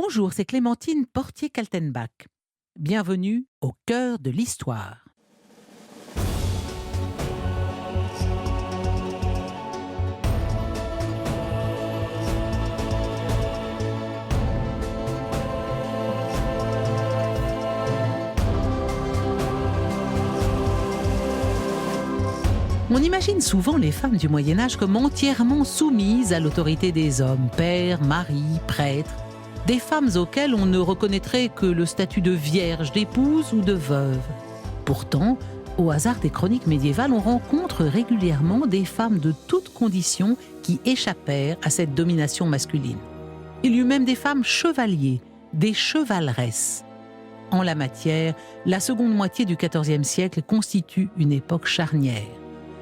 Bonjour, c'est Clémentine Portier-Kaltenbach. Bienvenue au cœur de l'histoire. On imagine souvent les femmes du Moyen-Âge comme entièrement soumises à l'autorité des hommes, pères, maris, prêtres, des femmes auxquelles on ne reconnaîtrait que le statut de vierge, d'épouse ou de veuve. Pourtant, au hasard des chroniques médiévales, on rencontre régulièrement des femmes de toutes conditions qui échappèrent à cette domination masculine. Il y eut même des femmes chevaliers, des chevaleresses. En la matière, la seconde moitié du XIVe siècle constitue une époque charnière.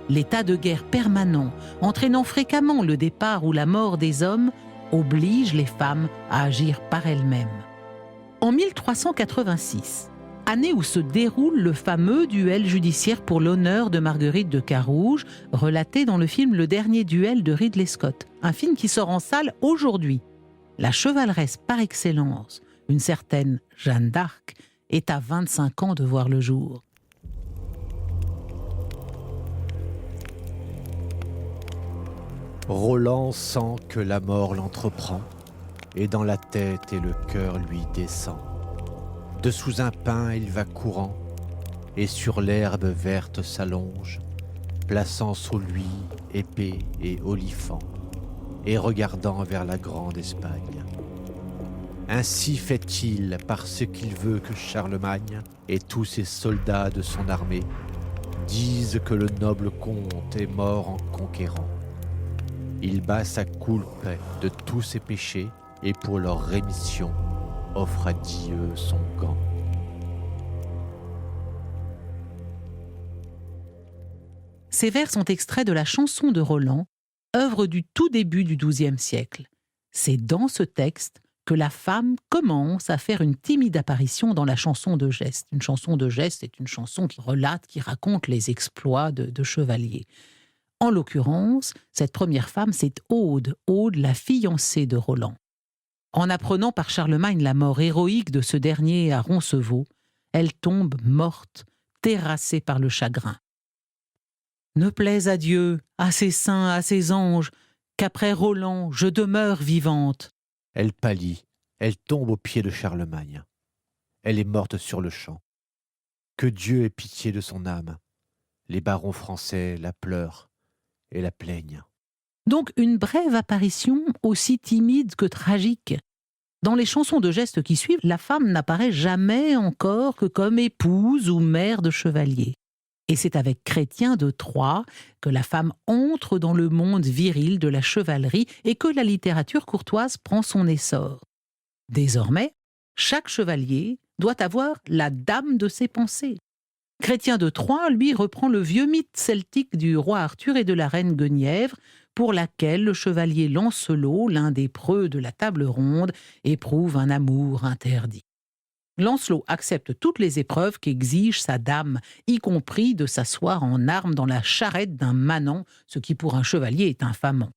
L'état de guerre permanent, entraînant fréquemment le départ ou la mort des hommes, oblige les femmes à agir par elles-mêmes. En 1386, année où se déroule le fameux duel judiciaire pour l'honneur de Marguerite de Carouge, relaté dans le film Le Dernier Duel de Ridley Scott, un film qui sort en salle aujourd'hui. La chevaleresse par excellence, une certaine Jeanne d'Arc, est à 25 ans de voir le jour. Roland sent que la mort l'entreprend, et dans la tête et le cœur lui descend. Dessous un pin il va courant, et sur l'herbe verte s'allonge, plaçant sous lui épée et olifant, et regardant vers la grande Espagne. Ainsi fait-il parce qu'il veut que Charlemagne et tous ses soldats de son armée disent que le noble comte est mort en conquérant. Il bat sa coulpe de tous ses péchés et pour leur rémission offre à Dieu son gant. Ces vers sont extraits de la chanson de Roland, œuvre du tout début du XIIe siècle. C'est dans ce texte que la femme commence à faire une timide apparition dans la chanson de geste. Une chanson de geste est une chanson qui relate, qui raconte les exploits de chevaliers. En l'occurrence, cette première femme, c'est Aude, la fiancée de Roland. En apprenant par Charlemagne la mort héroïque de ce dernier à Roncevaux, elle tombe morte, terrassée par le chagrin. Ne plaise à Dieu, à ses saints, à ses anges, qu'après Roland, je demeure vivante. Elle pâlit, elle tombe aux pieds de Charlemagne. Elle est morte sur le champ. Que Dieu ait pitié de son âme. Les barons français la pleurent et la plaignent. Donc une brève apparition aussi timide que tragique. Dans les chansons de geste qui suivent, la femme n'apparaît jamais encore que comme épouse ou mère de chevalier. Et c'est avec Chrétien de Troyes que la femme entre dans le monde viril de la chevalerie et que la littérature courtoise prend son essor. Désormais, chaque chevalier doit avoir la dame de ses pensées. Chrétien de Troyes, lui, reprend le vieux mythe celtique du roi Arthur et de la reine Guenièvre, pour laquelle le chevalier Lancelot, l'un des preux de la table ronde, éprouve un amour interdit. Lancelot accepte toutes les épreuves qu'exige sa dame, y compris de s'asseoir en armes dans la charrette d'un manant, ce qui pour un chevalier est infamant.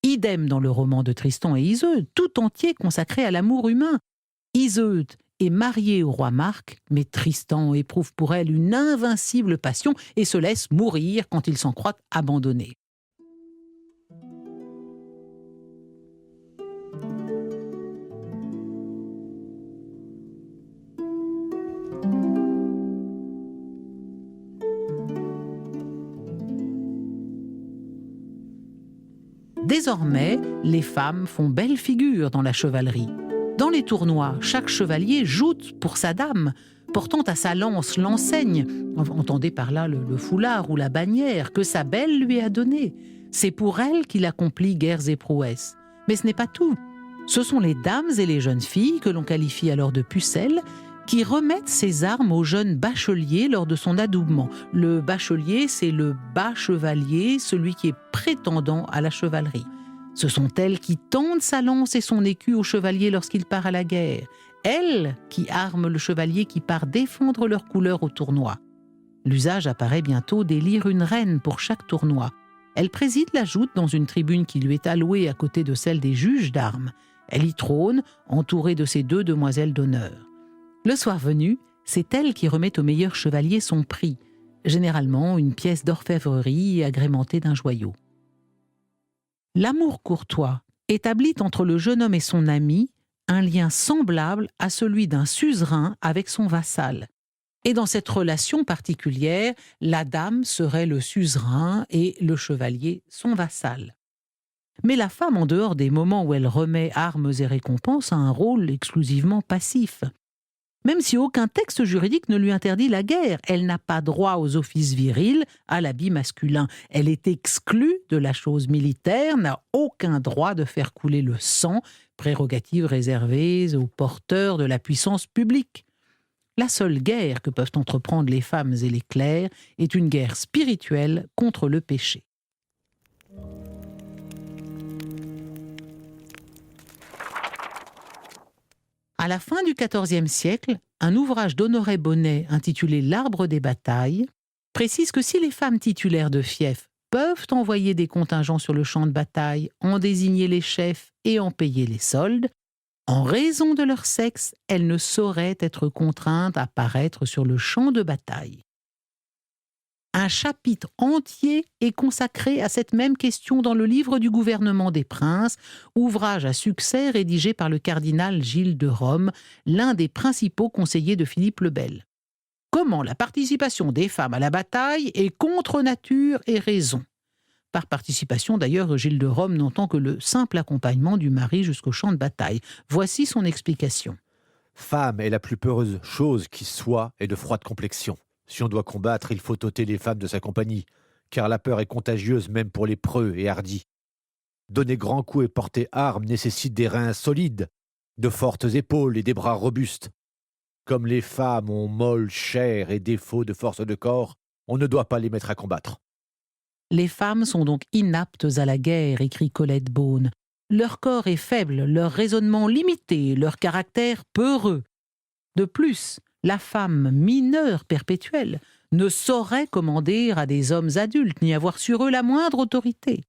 Idem dans le roman de Tristan et Iseult, tout entier consacré à l'amour humain. Iseult est mariée au roi Marc, mais Tristan éprouve pour elle une invincible passion et se laisse mourir quand il s'en croit abandonné. Désormais, les femmes font belle figure dans la chevalerie. Dans les tournois, chaque chevalier joute pour sa dame, portant à sa lance l'enseigne, entendez par là le foulard ou la bannière, que sa belle lui a donnée. C'est pour elle qu'il accomplit guerres et prouesses. Mais ce n'est pas tout. Ce sont les dames et les jeunes filles, que l'on qualifie alors de pucelles, qui remettent ses armes au jeune bachelier lors de son adoubement. Le bachelier, c'est le bas chevalier, celui qui est prétendant à la chevalerie. Ce sont elles qui tendent sa lance et son écu au chevalier lorsqu'il part à la guerre. Elles qui arment le chevalier qui part défendre leur couleur au tournoi. L'usage apparaît bientôt d'élire une reine pour chaque tournoi. Elle préside la joute dans une tribune qui lui est allouée à côté de celle des juges d'armes. Elle y trône, entourée de ses 2 demoiselles d'honneur. Le soir venu, c'est elle qui remet au meilleur chevalier son prix, généralement une pièce d'orfèvrerie agrémentée d'un joyau. L'amour courtois établit entre le jeune homme et son ami un lien semblable à celui d'un suzerain avec son vassal. Et dans cette relation particulière, la dame serait le suzerain et le chevalier son vassal. Mais la femme, en dehors des moments où elle remet armes et récompenses, a un rôle exclusivement passif. Même si aucun texte juridique ne lui interdit la guerre, elle n'a pas droit aux offices virils, à l'habit masculin. Elle est exclue de la chose militaire, n'a aucun droit de faire couler le sang, prérogative réservée aux porteurs de la puissance publique. La seule guerre que peuvent entreprendre les femmes et les clercs est une guerre spirituelle contre le péché. À la fin du XIVe siècle, un ouvrage d'Honoré Bonnet intitulé « L'arbre des batailles » précise que si les femmes titulaires de fiefs peuvent envoyer des contingents sur le champ de bataille, en désigner les chefs et en payer les soldes, en raison de leur sexe, elles ne sauraient être contraintes à paraître sur le champ de bataille. Un chapitre entier est consacré à cette même question dans le livre du gouvernement des princes, ouvrage à succès rédigé par le cardinal Gilles de Rome, l'un des principaux conseillers de Philippe le Bel. Comment la participation des femmes à la bataille est contre nature et raison. Par participation, d'ailleurs, Gilles de Rome n'entend que le simple accompagnement du mari jusqu'au champ de bataille. Voici son explication. Femme est la plus peureuse chose qui soit et de froide complexion. Si on doit combattre, il faut ôter les femmes de sa compagnie, car la peur est contagieuse même pour les preux et hardis. Donner grand coup et porter arme nécessite des reins solides, de fortes épaules et des bras robustes. Comme les femmes ont molle chair et défaut de force de corps, on ne doit pas les mettre à combattre. Les femmes sont donc inaptes à la guerre, écrit Colette Beaune. Leur corps est faible, leur raisonnement limité, leur caractère peureux. De plus, la femme mineure perpétuelle ne saurait commander à des hommes adultes ni avoir sur eux la moindre autorité.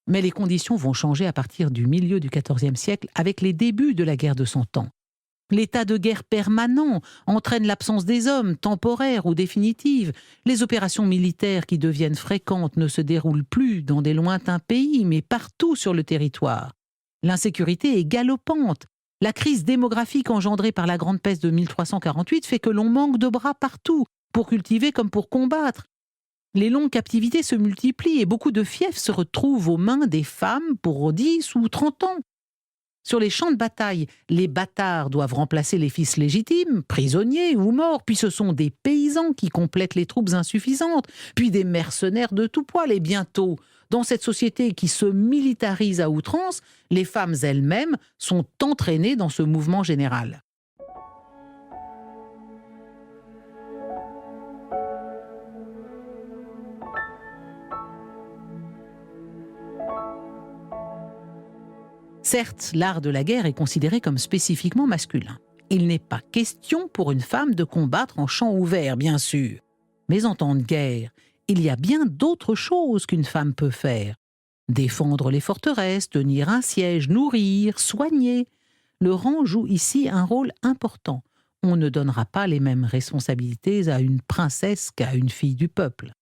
Mais les conditions vont changer à partir du milieu du XIVe siècle avec les débuts de la guerre de Cent Ans. L'état de guerre permanent entraîne l'absence des hommes, temporaire ou définitive. Les opérations militaires qui deviennent fréquentes ne se déroulent plus dans des lointains pays, mais partout sur le territoire. L'insécurité est galopante. La crise démographique engendrée par la grande peste de 1348 fait que l'on manque de bras partout, pour cultiver comme pour combattre. Les longues captivités se multiplient et beaucoup de fiefs se retrouvent aux mains des femmes pour 10 ou 30 ans. Sur les champs de bataille, les bâtards doivent remplacer les fils légitimes, prisonniers ou morts, puis ce sont des paysans qui complètent les troupes insuffisantes, puis des mercenaires de tout poil, et bientôt, dans cette société qui se militarise à outrance, les femmes elles-mêmes sont entraînées dans ce mouvement général. Certes, l'art de la guerre est considéré comme spécifiquement masculin. Il n'est pas question pour une femme de combattre en champ ouvert, bien sûr. Mais en temps de guerre, il y a bien d'autres choses qu'une femme peut faire. Défendre les forteresses, tenir un siège, nourrir, soigner. Le rang joue ici un rôle important. On ne donnera pas les mêmes responsabilités à une princesse qu'à une fille du peuple.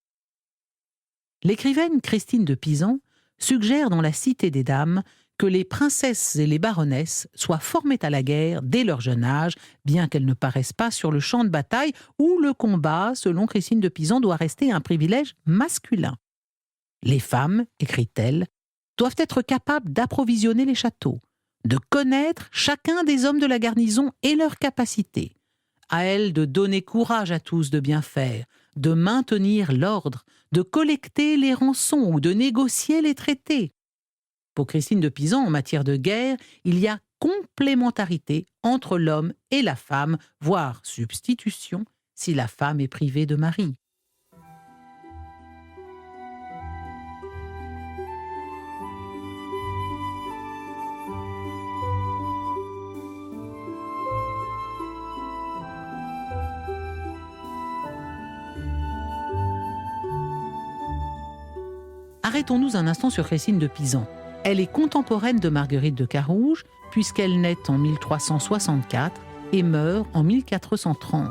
L'écrivaine Christine de Pisan suggère dans La Cité des Dames que les princesses et les baronnesses soient formées à la guerre dès leur jeune âge, bien qu'elles ne paraissent pas sur le champ de bataille où le combat, selon Christine de Pisan, doit rester un privilège masculin. Les femmes, écrit-elle, doivent être capables d'approvisionner les châteaux, de connaître chacun des hommes de la garnison et leurs capacités. À elles de donner courage à tous de bien faire, de maintenir l'ordre, de collecter les rançons ou de négocier les traités. Pour Christine de Pisan, en matière de guerre, il y a complémentarité entre l'homme et la femme, voire substitution si la femme est privée de mari. Arrêtons-nous un instant sur Christine de Pisan. Elle est contemporaine de Marguerite de Carouge, puisqu'elle naît en 1364 et meurt en 1430.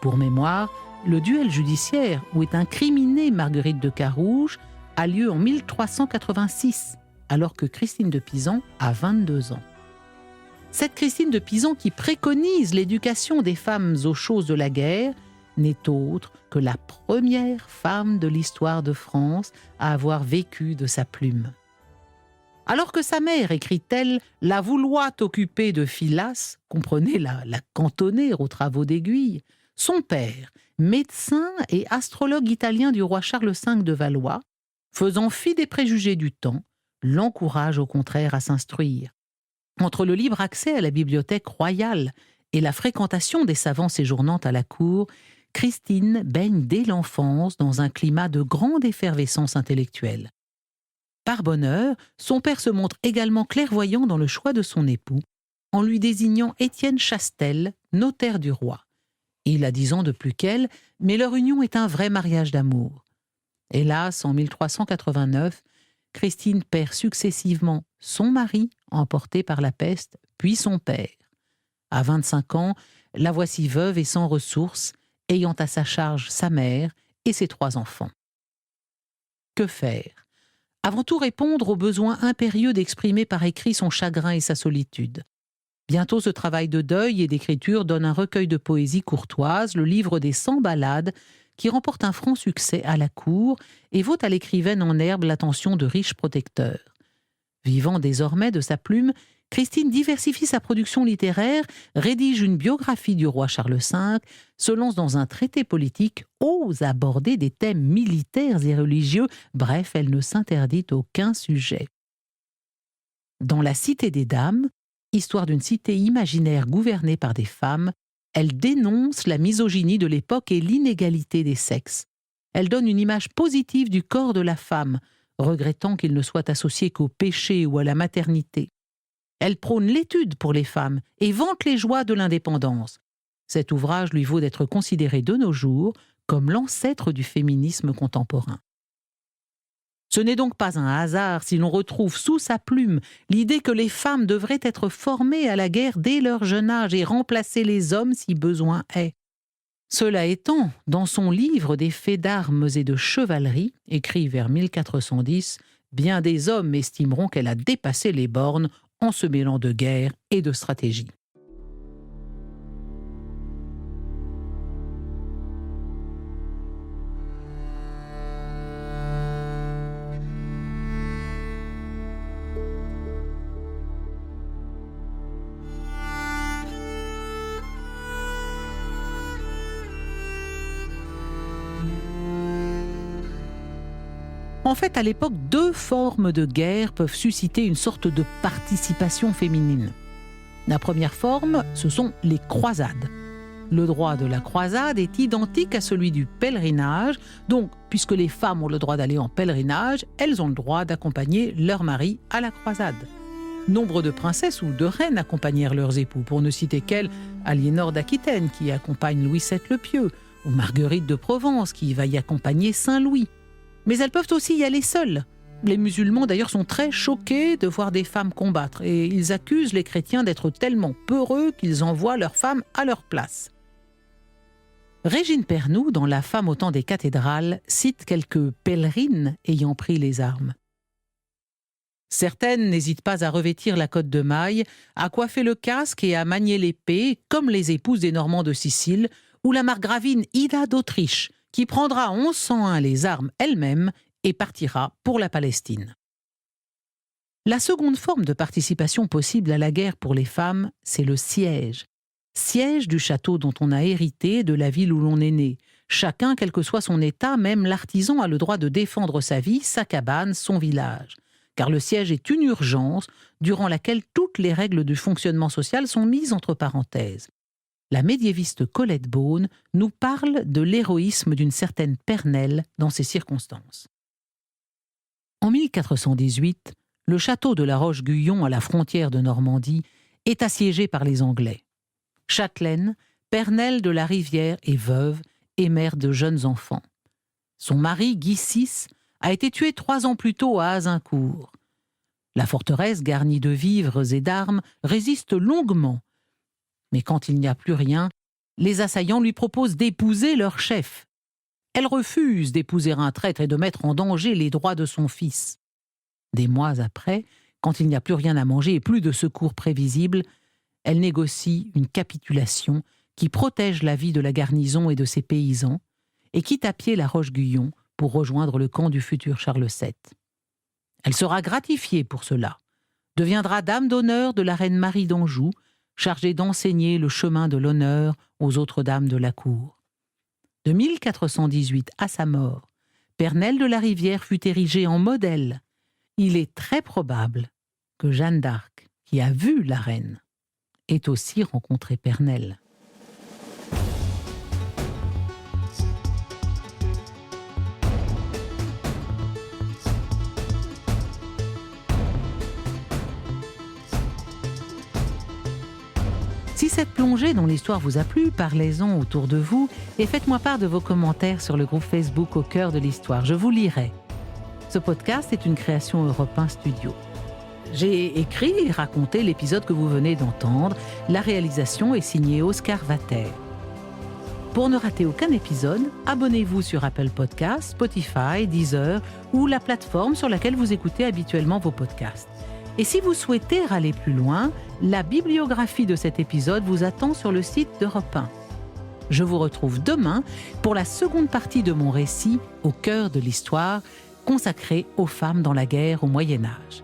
Pour mémoire, le duel judiciaire où est incriminée Marguerite de Carouge a lieu en 1386, alors que Christine de Pisan a 22 ans. Cette Christine de Pisan qui préconise l'éducation des femmes aux choses de la guerre n'est autre que la première femme de l'histoire de France à avoir vécu de sa plume. Alors que sa mère, écrit-elle, la vouloit occuper de filasse, comprenez la cantonner aux travaux d'aiguille, son père, médecin et astrologue italien du roi Charles V de Valois, faisant fi des préjugés du temps, l'encourage au contraire à s'instruire. Entre le libre accès à la bibliothèque royale et la fréquentation des savants séjournant à la cour, Christine baigne dès l'enfance dans un climat de grande effervescence intellectuelle. Par bonheur, son père se montre également clairvoyant dans le choix de son époux, en lui désignant Étienne Chastel, notaire du roi. Il a 10 ans de plus qu'elle, mais leur union est un vrai mariage d'amour. Hélas, en 1389, Christine perd successivement son mari, emporté par la peste, puis son père. À 25 ans, la voici veuve et sans ressources, ayant à sa charge sa mère et ses 3 enfants. Que faire ? Avant tout répondre au besoin impérieux d'exprimer par écrit son chagrin et sa solitude. Bientôt ce travail de deuil et d'écriture donne un recueil de poésie courtoise, le livre des 100 ballades, qui remporte un franc succès à la cour et vaut à l'écrivaine en herbe l'attention de riches protecteurs. Vivant désormais de sa plume, Christine diversifie sa production littéraire, rédige une biographie du roi Charles V, se lance dans un traité politique, ose aborder des thèmes militaires et religieux, bref, elle ne s'interdit aucun sujet. Dans La Cité des Dames, histoire d'une cité imaginaire gouvernée par des femmes, elle dénonce la misogynie de l'époque et l'inégalité des sexes. Elle donne une image positive du corps de la femme, regrettant qu'il ne soit associé qu'au péché ou à la maternité. Elle prône l'étude pour les femmes et vante les joies de l'indépendance. Cet ouvrage lui vaut d'être considéré de nos jours comme l'ancêtre du féminisme contemporain. Ce n'est donc pas un hasard si l'on retrouve sous sa plume l'idée que les femmes devraient être formées à la guerre dès leur jeune âge et remplacer les hommes si besoin est. Cela étant, dans son livre des faits d'armes et de chevalerie, écrit vers 1410, bien des hommes estimeront qu'elle a dépassé les bornes en se mêlant de guerre et de stratégie. En fait, à l'époque, 2 formes de guerre peuvent susciter une sorte de participation féminine. La première forme, ce sont les croisades. Le droit de la croisade est identique à celui du pèlerinage, donc puisque les femmes ont le droit d'aller en pèlerinage, elles ont le droit d'accompagner leur mari à la croisade. Nombre de princesses ou de reines accompagnèrent leurs époux, pour ne citer qu'elles, Aliénor d'Aquitaine qui accompagne Louis VII le Pieux, ou Marguerite de Provence qui va y accompagner Saint Louis. Mais elles peuvent aussi y aller seules. Les musulmans d'ailleurs sont très choqués de voir des femmes combattre et ils accusent les chrétiens d'être tellement peureux qu'ils envoient leurs femmes à leur place. Régine Pernoud, dans La femme au temps des cathédrales, cite quelques pèlerines ayant pris les armes. Certaines n'hésitent pas à revêtir la cotte de maille, à coiffer le casque et à manier l'épée, comme les épouses des Normands de Sicile ou la margravine Ida d'Autriche, qui prendra en 1101 les armes elle-même et partira pour la Palestine. La seconde forme de participation possible à la guerre pour les femmes, c'est le siège. Siège du château dont on a hérité de la ville où l'on est né. Chacun, quel que soit son état, même l'artisan a le droit de défendre sa vie, sa cabane, son village. Car le siège est une urgence durant laquelle toutes les règles du fonctionnement social sont mises entre parenthèses. La médiéviste Colette Beaune nous parle de l'héroïsme d'une certaine Pernelle dans ces circonstances. En 1418, le château de la Roche-Guyon à la frontière de Normandie est assiégé par les Anglais. Châtelaine, Pernelle de la Rivière est veuve et mère de jeunes enfants. Son mari, Guy VI, a été tué 3 ans plus tôt à Azincourt. La forteresse, garnie de vivres et d'armes, résiste longuement. Mais quand il n'y a plus rien, les assaillants lui proposent d'épouser leur chef. Elle refuse d'épouser un traître et de mettre en danger les droits de son fils. Des mois après, quand il n'y a plus rien à manger et plus de secours prévisibles, elle négocie une capitulation qui protège la vie de la garnison et de ses paysans et quitte à pied la Roche-Guyon pour rejoindre le camp du futur Charles VII. Elle sera gratifiée pour cela, deviendra dame d'honneur de la reine Marie d'Anjou, chargée d'enseigner le chemin de l'honneur aux autres dames de la cour. De 1418 à sa mort, Pernelle de la Rivière fut érigée en modèle. Il est très probable que Jeanne d'Arc, qui a vu la reine, ait aussi rencontré Pernelle. Si cette plongée dans l'histoire vous a plu, parlez-en autour de vous et faites-moi part de vos commentaires sur le groupe Facebook Au cœur de l'histoire. Je vous lirai. Ce podcast est une création Europe 1 Studio. J'ai écrit et raconté l'épisode que vous venez d'entendre. La réalisation est signée Oscar Vater. Pour ne rater aucun épisode, abonnez-vous sur Apple Podcasts, Spotify, Deezer ou la plateforme sur laquelle vous écoutez habituellement vos podcasts. Et si vous souhaitez aller plus loin, la bibliographie de cet épisode vous attend sur le site d'Europe 1. Je vous retrouve demain pour la seconde partie de mon récit Au cœur de l'histoire, consacré aux femmes dans la guerre au Moyen Âge.